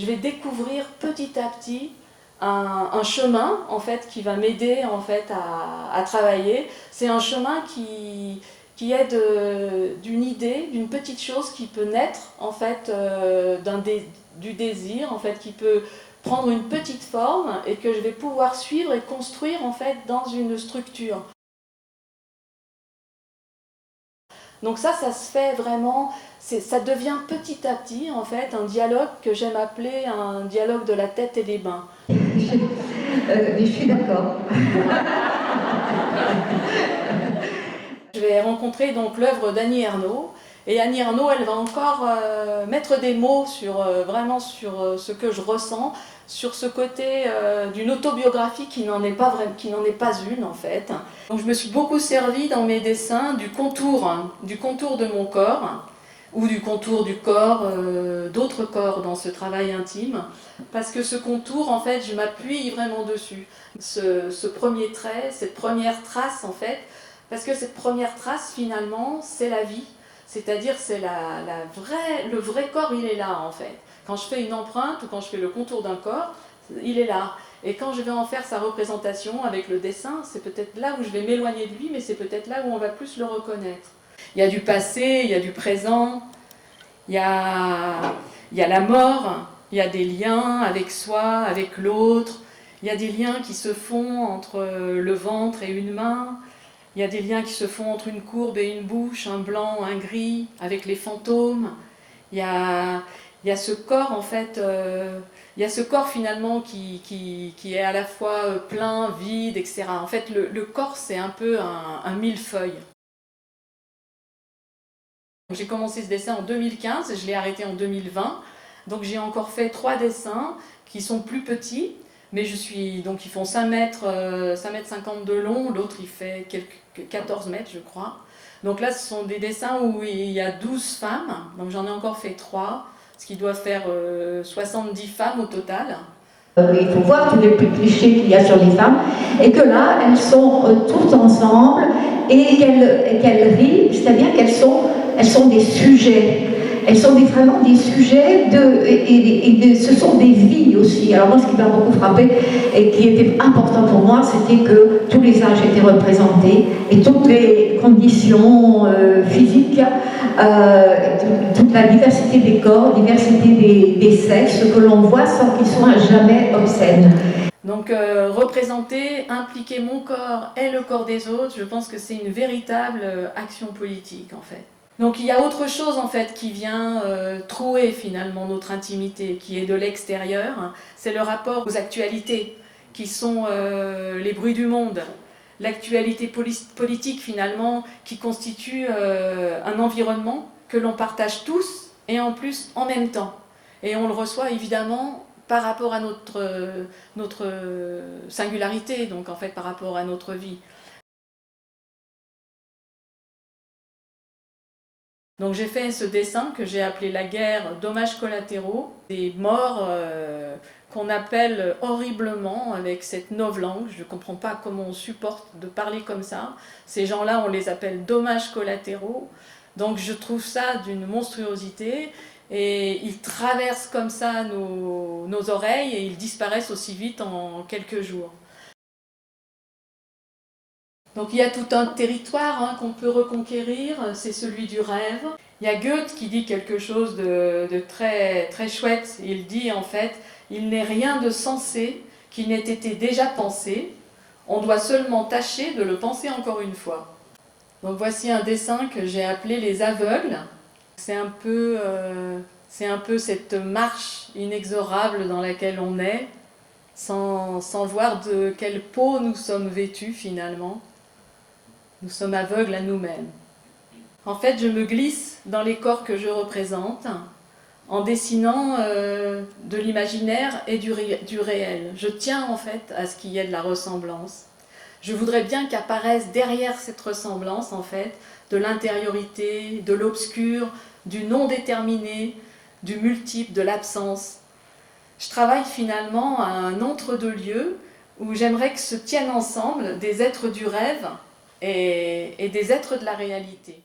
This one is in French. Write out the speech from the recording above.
Je vais découvrir petit à petit un chemin en fait, qui va m'aider en fait, à travailler. C'est un chemin qui est d'une idée, d'une petite chose qui peut naître en fait, du désir, en fait, qui peut prendre une petite forme et que je vais pouvoir suivre et construire en fait, dans une structure. Donc ça se fait vraiment, ça devient petit à petit en fait un dialogue que j'aime appeler un dialogue de la tête et des mains. Je suis d'accord. Je vais rencontrer donc l'œuvre d'Annie Ernaux, et Annie Ernaux, elle va encore mettre des mots sur, vraiment sur ce que je ressens, sur ce côté d'une autobiographie qui n'en est pas une en fait. Donc je me suis beaucoup servie dans mes dessins du contour de mon corps, ou du contour du corps, d'autres corps dans ce travail intime, parce que ce contour, en fait, je m'appuie vraiment dessus. Ce premier trait, cette première trace, en fait, parce que cette première trace, finalement, c'est la vie, c'est-à-dire c'est le vrai corps, il est là, en fait. Quand je fais une empreinte ou quand je fais le contour d'un corps, il est là. Et quand je vais en faire sa représentation avec le dessin, c'est peut-être là où je vais m'éloigner de lui, mais c'est peut-être là où on va plus le reconnaître. Il y a du passé, il y a du présent, il y a la mort, il y a des liens avec soi, avec l'autre, il y a des liens qui se font entre le ventre et une main, il y a des liens qui se font entre une courbe et une bouche, un blanc, un gris, avec les fantômes. Il y a ce corps en fait, il y a ce corps finalement qui est à la fois plein, vide, etc. En fait, le corps c'est un peu un millefeuille. J'ai commencé ce dessin en 2015, je l'ai arrêté en 2020, donc j'ai encore fait 3 dessins qui sont plus petits, mais donc ils font 5 mètres 50 de long, l'autre il fait 14 mètres je crois. Donc là ce sont des dessins où il y a 12 femmes, donc j'en ai encore fait 3, ce qui doit faire 70 femmes au total. Il faut voir tous les clichés qu'il y a sur les femmes, et que là, elles sont toutes ensemble, et qu'elles rient, c'est-à-dire qu'elles sont des sujets. Elles sont vraiment des sujets, ce sont des vies aussi. Alors moi, ce qui m'a beaucoup frappé et qui était important pour moi, c'était que tous les âges étaient représentés et toutes les conditions physiques, toute la diversité des corps, diversité des sexes que l'on voit sans qu'ils soient jamais obscènes. Donc représenter, impliquer mon corps et le corps des autres, je pense que c'est une véritable action politique en fait. Donc il y a autre chose en fait qui vient trouer finalement notre intimité, qui est de l'extérieur, c'est le rapport aux actualités, qui sont les bruits du monde, l'actualité politique finalement, qui constitue un environnement que l'on partage tous et en plus en même temps. Et on le reçoit évidemment par rapport à notre singularité, donc en fait par rapport à notre vie. Donc j'ai fait ce dessin que j'ai appelé la guerre, dommages collatéraux, des morts qu'on appelle horriblement avec cette novlangue. Je ne comprends pas comment on supporte de parler comme ça. Ces gens-là, on les appelle dommages collatéraux. Donc je trouve ça d'une monstruosité. Et ils traversent comme ça nos oreilles et ils disparaissent aussi vite en quelques jours. Donc il y a tout un territoire qu'on peut reconquérir, c'est celui du rêve. Il y a Goethe qui dit quelque chose de très, très chouette. Il dit en fait, il n'est rien de sensé qui n'ait été déjà pensé, on doit seulement tâcher de le penser encore une fois. Donc voici un dessin que j'ai appelé les aveugles. C'est un peu cette marche inexorable dans laquelle on est, sans voir de quelle peau nous sommes vêtus finalement. Nous sommes aveugles à nous-mêmes. En fait, je me glisse dans les corps que je représente en dessinant de l'imaginaire et du réel. Je tiens en fait à ce qu'il y ait de la ressemblance. Je voudrais bien qu'apparaisse derrière cette ressemblance en fait de l'intériorité, de l'obscur, du non déterminé, du multiple, de l'absence. Je travaille finalement à un entre-deux-lieux où j'aimerais que se tiennent ensemble des êtres du rêve et des êtres de la réalité.